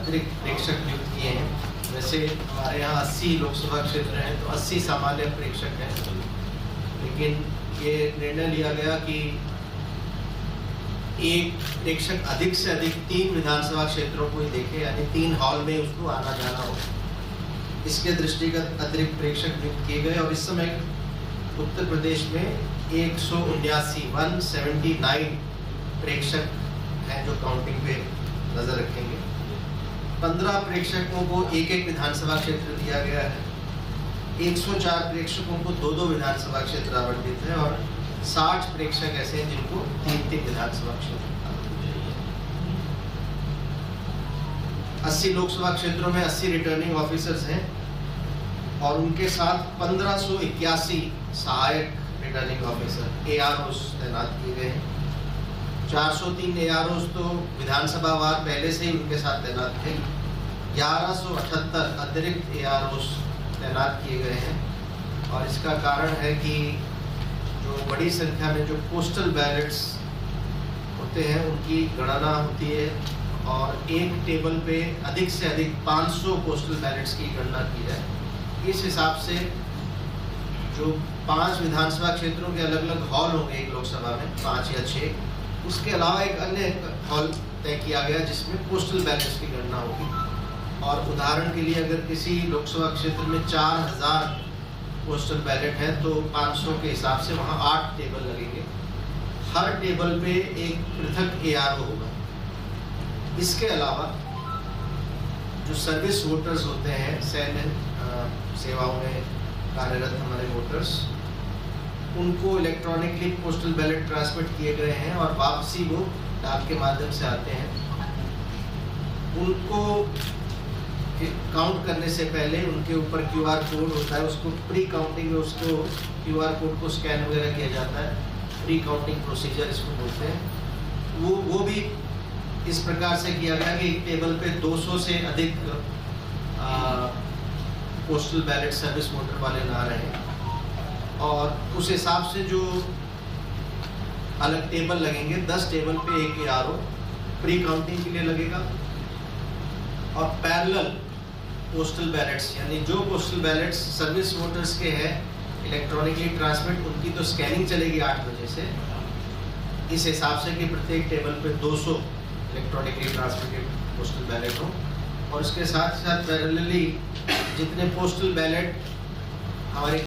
अतिरिक्त प्रेक्षक नियुक्त किए हैं। वैसे हमारे यहाँ 80 लोकसभा क्षेत्र हैं तो 80 सामान्य प्रेक्षक हैं, लेकिन ये निर्णय लिया गया कि एक प्रेक्षक अधिक से अधिक 3 विधानसभा क्षेत्रों को ही देखे, यानी 3 हॉल में उसको आना जाना हो। इसके दृष्टिगत अतिरिक्त प्रेक्षक नियुक्त किए गए और इस समय उत्तर प्रदेश में 179 प्रेक्षक हैं जो काउंटिंग पे नजर रखेंगे। 15 प्रेक्षकों को एक विधानसभा क्षेत्र दिया गया है। 104 प्रेक्षकों को 2 विधानसभा क्षेत्र आवंटित है और 60 प्रेक्षक ऐसे हैं जिनको 3 विधानसभा क्षेत्र। 80 लोकसभा क्षेत्रों में 80 रिटर्निंग ऑफिसर्स हैं और उनके साथ 1581 सहायक रिटर्निंग ऑफिसर AROs तैनात किए गए हैं। 403 AROs तो विधानसभा वार पहले से ही उनके साथ तैनात थे। 1178 अतिरिक्त AROs तैनात किए गए हैं और इसका कारण है कि जो बड़ी संख्या में जो पोस्टल बैलेट्स होते हैं उनकी गणना होती है और एक टेबल पे अधिक से अधिक 500 पोस्टल बैलेट्स की गणना की जाए। इस हिसाब से जो 5 विधानसभा क्षेत्रों के अलग अलग हॉल होंगे एक लोकसभा में, 5 या 6, उसके अलावा एक अन्य हॉल तय किया गया जिसमें पोस्टल बैलेट्स की गणना होगी। और उदाहरण के लिए अगर किसी लोकसभा क्षेत्र में 4000 पोस्टल बैलेट है तो 500 के हिसाब से वहाँ 8 टेबल लगेंगे। हर टेबल पे एक पृथक ARO होगा। इसके अलावा जो सर्विस वोटर्स होते हैं, सैन्य सेवाओं में कार्यरत हमारे वोटर्स, उनको इलेक्ट्रॉनिकली पोस्टल बैलेट ट्रांसमिट किए गए हैं और वापसी वो डाक के माध्यम से आते हैं। उनको काउंट करने से पहले उनके ऊपर QR कोड होता है, उसको प्री काउंटिंग में उसको QR कोड को स्कैन वगैरह किया जाता है। प्री काउंटिंग प्रोसीजर इसको बोलते हैं। वो भी इस प्रकार से किया गया कि एक टेबल पे 200 से अधिक पोस्टल बैलेट सर्विस वोटर वाले ना रहे और उस हिसाब से जो अलग टेबल लगेंगे, 10 टेबल पे एक ARO प्री काउंटिंग के लिए लगेगा और पैरेलल पोस्टल बैलेट्स, यानी जो पोस्टल बैलेट्स सर्विस वोटर्स के हैं इलेक्ट्रॉनिकली ट्रांसमिट, उनकी तो स्कैनिंग चलेगी 8 बजे से, इस हिसाब से कि प्रत्येक टेबल पे 200 इलेक्ट्रॉनिकली ट्रांसमिटेड पोस्टल बैलेट हो। और इसके साथ साथ पैरेलली जितने पोस्टल बैलेट हमारे